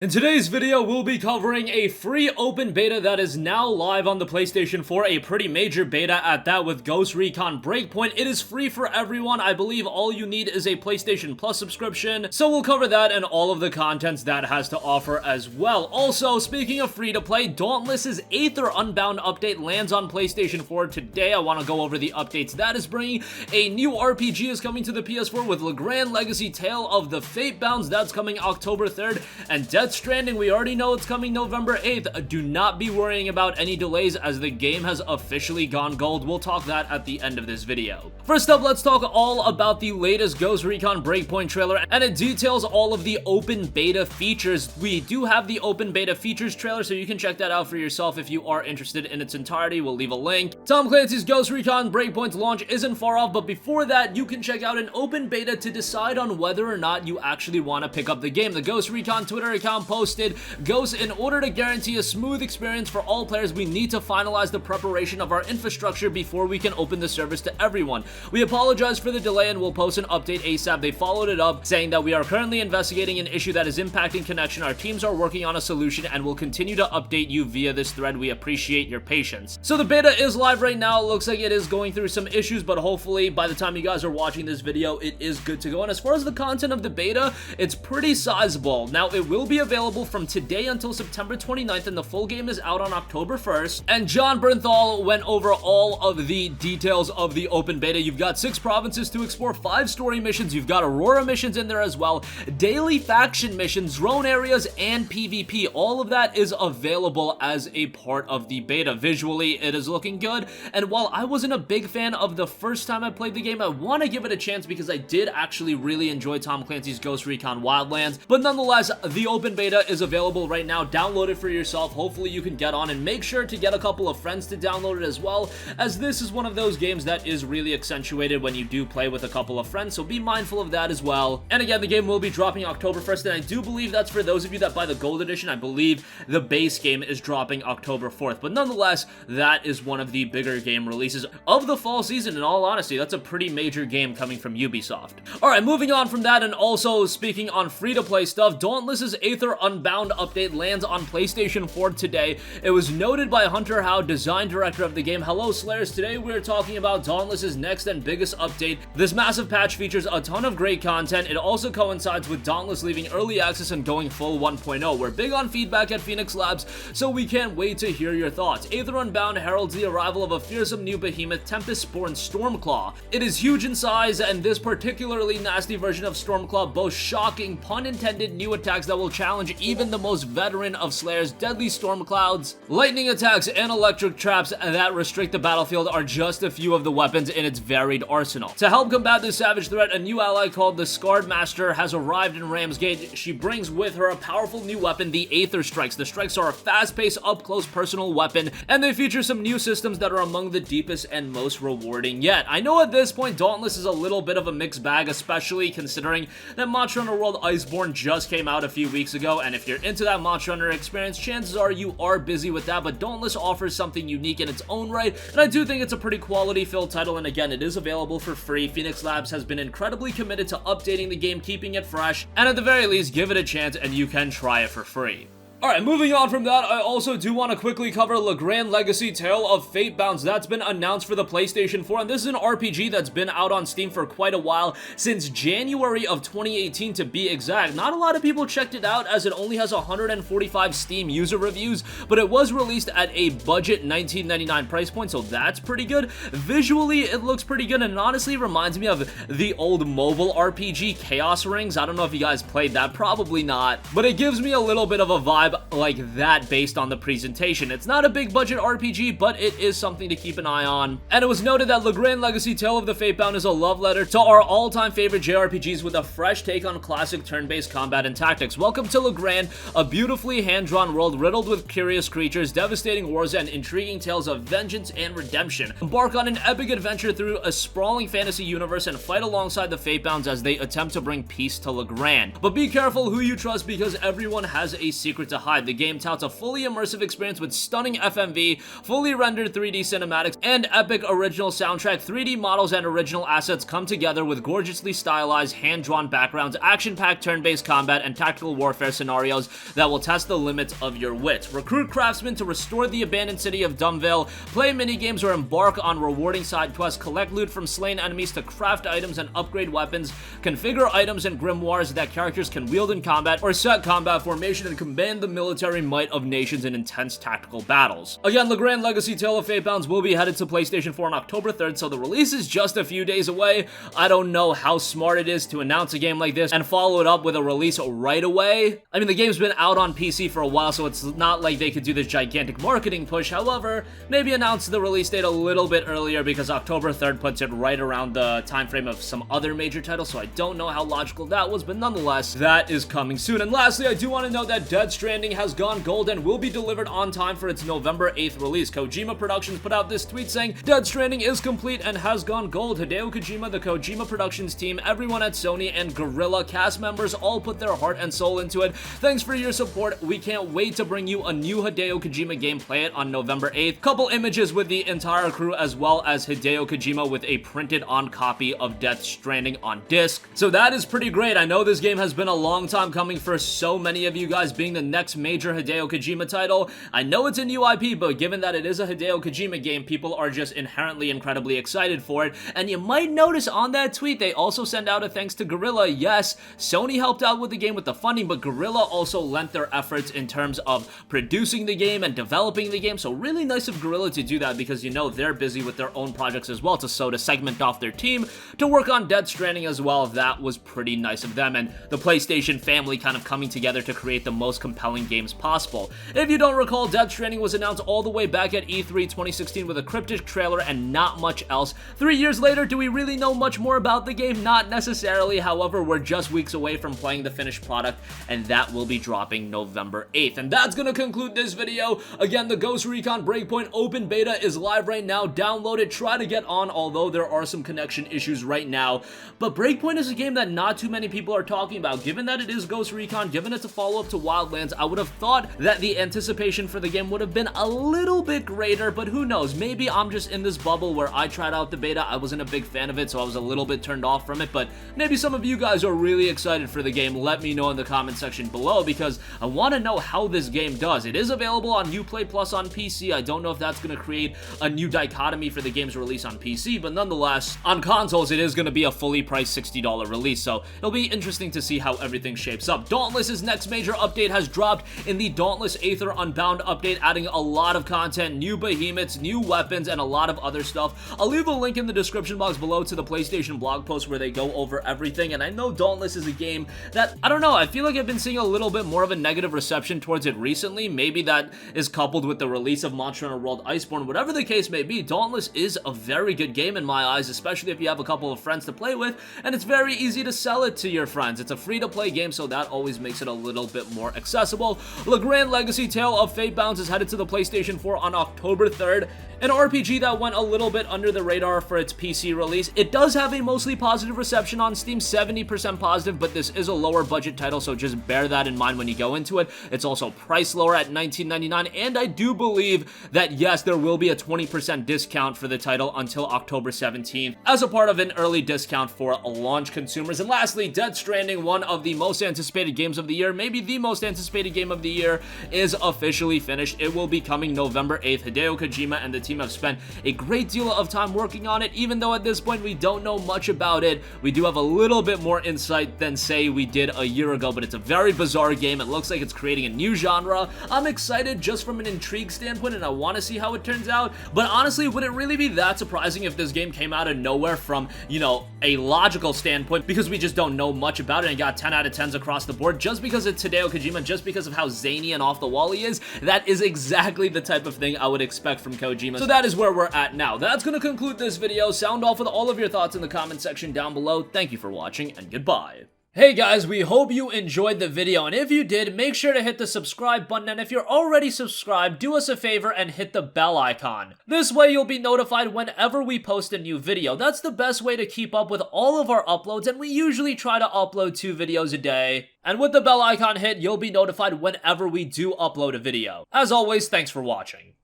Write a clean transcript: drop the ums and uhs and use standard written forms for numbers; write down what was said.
In today's video, we'll be covering a free open beta that is now live on the PlayStation 4, a pretty major beta at that with Ghost Recon Breakpoint. It is free for everyone. I believe all you need is a PlayStation Plus subscription, so we'll cover that and all of the contents that has to offer as well. Also, speaking of free to play, Dauntless's Aether Unbound update lands on PlayStation 4 today. I want to go over the updates that is bringing. A new RPG is coming to the PS4 with Legrand Legacy Tale of the Fatebounds. That's coming October 3rd, and Stranding, we already know it's coming November 8th. Do not be worrying about any delays as the game has officially gone gold. We'll talk that at the end of this video. First up, let's talk all about the latest Ghost Recon Breakpoint trailer, and it details all of the open beta features. We do have the open beta features trailer, so you can check that out for yourself if you are interested in its entirety. We'll leave a link. Tom Clancy's Ghost Recon Breakpoint's launch isn't far off, but before that, you can check out an open beta to decide on whether or not you actually want to pick up the game. The Ghost Recon Twitter account posted, "Ghost, in order to guarantee a smooth experience for all players, we need to finalize the preparation of our infrastructure before we can open the service to everyone. We apologize for the delay and will post an update ASAP." They followed it up saying that we are currently investigating an issue that is impacting connection. Our teams are working on a solution and will continue to update you via this thread. We appreciate your patience. So the beta is live right now. It looks like it is going through some issues, but hopefully by the time you guys are watching this video, it is good to go. And as far as the content of the beta, it's pretty sizable. Now, it will be available from today until September 29th, and the full game is out on October 1st. And John Bernthal went over all of the details of the open beta. You've got 6 provinces to explore, 5 story missions, you've got Aurora missions in there as well, daily faction missions, drone areas, and PvP. All of that is available as a part of the beta. Visually, it is looking good, and while I wasn't a big fan of the first time I played the game, I want to give it a chance because I did actually really enjoy Tom Clancy's Ghost Recon Wildlands. But nonetheless, the open beta is available right now. Download it for yourself. Hopefully you can get on, and make sure to get a couple of friends to download it as well, as this is one of those games that is really accentuated when you do play with a couple of friends, so be mindful of that as well. And again, the game will be dropping October 1st, and I do believe that's for those of you that buy the gold edition. I believe the base game is dropping October 4th, but nonetheless, that is one of the bigger game releases of the fall season. In all honesty, that's a pretty major game coming from Ubisoft. Alright, moving on from that, and also speaking on free-to-play stuff, Dauntless's Aether Unbound update lands on PlayStation 4 today. It was noted by Hunter Howe, design director of the game. Hello Slayers, today we're talking about Dauntless's next and biggest update. This massive patch features a ton of great content. It also coincides with Dauntless leaving early access and going full 1.0. We're big on feedback at Phoenix Labs, so we can't wait to hear your thoughts. Aether Unbound heralds the arrival of a fearsome new behemoth, Tempest-born Stormclaw. It is huge in size, and this particularly nasty version of Stormclaw boasts shocking, pun intended, new attacks that will challenge even the most veteran of Slayer's. Deadly storm clouds, lightning attacks, and electric traps that restrict the battlefield are just a few of the weapons in its varied arsenal. To help combat this savage threat, a new ally called the Scarred Master has arrived in Ramsgate. She brings with her a powerful new weapon, the Aether Strikes. The strikes are a fast-paced, up-close personal weapon, and they feature some new systems that are among the deepest and most rewarding yet. I know at this point, Dauntless is a little bit of a mixed bag, especially considering that Monster Hunter World Iceborne just came out a few weeks ago, and if you're into that Monster Hunter experience, chances are you are busy with that, but Dauntless offers something unique in its own right, and I do think it's a pretty quality-filled title, and again, it is available for free. Phoenix Labs has been incredibly committed to updating the game, keeping it fresh, and at the very least, give it a chance and you can try it for free. Alright, moving on from that, I also do want to quickly cover Legrand Legacy Tale of Fatebounds. That's been announced for the PlayStation 4, and this is an RPG that's been out on Steam for quite a while, since January of 2018 to be exact. Not a lot of people checked it out as it only has 145 Steam user reviews, but it was released at a budget $19.99 price point, so that's pretty good. Visually, it looks pretty good, and it honestly reminds me of the old mobile RPG Chaos Rings. I don't know if you guys played that, probably not, but it gives me a little bit of a vibe like that based on the presentation. It's not a big budget RPG, but it is something to keep an eye on. And it was noted that Legrand Legacy Tale of the Fatebound is a love letter to our all-time favorite JRPGs with a fresh take on classic turn-based combat and tactics. Welcome to Legrand, a beautifully hand-drawn world riddled with curious creatures, devastating wars, and intriguing tales of vengeance and redemption. Embark on an epic adventure through a sprawling fantasy universe and fight alongside the Fatebounds as they attempt to bring peace to Legrand. But be careful who you trust, because everyone has a secret to to hide. The game touts a fully immersive experience with stunning FMV, fully rendered 3D cinematics, and epic original soundtrack. 3D models and original assets come together with gorgeously stylized, hand-drawn backgrounds, action-packed turn-based combat, and tactical warfare scenarios that will test the limits of your wits. Recruit craftsmen to restore the abandoned city of Dumbville, play minigames or embark on rewarding side quests, collect loot from slain enemies to craft items and upgrade weapons, configure items and grimoires that characters can wield in combat, or set combat formation and command the military might of nations in intense tactical battles. Again, Legrand Legacy Tale of Fatebound will be headed to PlayStation 4 on October 3rd, so the release is just a few days away. I don't know how smart it is to announce a game like this and follow it up with a release right away. I mean, the game's been out on PC for a while, so it's not like they could do this gigantic marketing push. However, maybe announce the release date a little bit earlier, because October 3rd puts it right around the time frame of some other major titles, so I don't know how logical that was, but nonetheless, that is coming soon. And lastly, I do want to note that Death Stranding has gone gold and will be delivered on time for its November 8th release. Kojima Productions put out this tweet saying, Death Stranding is complete and has gone gold. Hideo Kojima, the Kojima Productions team, everyone at Sony, and Guerrilla cast members all put their heart and soul into it. Thanks for your support. We can't wait to bring you a new Hideo Kojima game. Play it on November 8th. Couple images with the entire crew, as well as Hideo Kojima with a printed on copy of Death Stranding on disc. So that is pretty great. I know this game has been a long time coming for so many of you guys, being the next major Hideo Kojima title. I know it's a new IP, but given that it is a Hideo Kojima game, people are just inherently incredibly excited for it. And you might notice on that tweet, they also send out a thanks to Guerrilla. Yes, Sony helped out with the game with the funding, but Guerrilla also lent their efforts in terms of producing the game and developing the game. So really nice of Guerrilla to do that, because you know they're busy with their own projects as well, to segment off their team to work on Death Stranding as well. That was pretty nice of them, and the PlayStation family kind of coming together to create the most compelling games possible. If you don't recall, Death Stranding was announced all the way back at E3 2016 with a cryptic trailer and not much else. 3 years later, do we really know much more about the game? Not necessarily. However, we're just weeks away from playing the finished product, and that will be dropping November 8th. And that's gonna conclude this video. Again, the Ghost Recon Breakpoint open beta is live right now. Download it, try to get on, although there are some connection issues right now. But Breakpoint is a game that not too many people are talking about. Given that it is Ghost Recon, given it's a follow-up to Wildlands, I would have thought that the anticipation for the game would have been a little bit greater, but who knows? Maybe I'm just in this bubble where I tried out the beta. I wasn't a big fan of it, so I was a little bit turned off from it, but maybe some of you guys are really excited for the game. Let me know in the comment section below, because I want to know how this game does. It is available on Uplay Plus on PC. I don't know if that's going to create a new dichotomy for the game's release on PC, but nonetheless, on consoles, it is going to be a fully priced $60 release, so it'll be interesting to see how everything shapes up. Dauntless's next major update has dropped in the Dauntless Aether Unbound update, adding a lot of content, new behemoths, new weapons, and a lot of other stuff. I'll leave a link in the description box below to the PlayStation blog post where they go over everything. And I know Dauntless is a game that, I don't know, I feel like I've been seeing a little bit more of a negative reception towards it recently. Maybe that is coupled with the release of Monster Hunter World Iceborne. Whatever the case may be, Dauntless is a very good game in my eyes, especially if you have a couple of friends to play with, and it's very easy to sell it to your friends. It's a free-to-play game, so that always makes it a little bit more accessible. Legrand Legacy Tale of Fatebound is headed to the PlayStation 4 on October 3rd. An RPG that went a little bit under the radar for its PC release. It does have a mostly positive reception on Steam, 70% positive, but this is a lower budget title, so just bear that in mind when you go into it. It's also priced lower at $19.99, and I do believe that, yes, there will be a 20% discount for the title until October 17th, as a part of an early discount for launch consumers. And lastly, Death Stranding, one of the most anticipated games of the year, maybe the most anticipated game of the year, is officially finished. It will be coming November 8th. Hideo Kojima and the team have spent a great deal of time working on it. Even though at this point we don't know much about it, we do have a little bit more insight than, say, we did a year ago, but it's a very bizarre game. It looks like it's creating a new genre. I'm excited just from an intrigue standpoint, and I want to see how it turns out, but honestly, would it really be that surprising if this game came out of nowhere from, you know, a logical standpoint, because we just don't know much about it and got 10 out of 10s across the board just because it's Hideo Kojima, just because of how zany and off the wall he is? That is exactly the type of thing I would expect from Kojima. So that is where we're at now. That's going to conclude this video. Sound off with all of your thoughts in the comment section down below. Thank you for watching, and goodbye. Hey guys, we hope you enjoyed the video, and if you did, make sure to hit the subscribe button, and if you're already subscribed, do us a favor and hit the bell icon. This way you'll be notified whenever we post a new video. That's the best way to keep up with all of our uploads, and we usually try to upload 2 videos a day. And with the bell icon hit, you'll be notified whenever we do upload a video. As always, thanks for watching.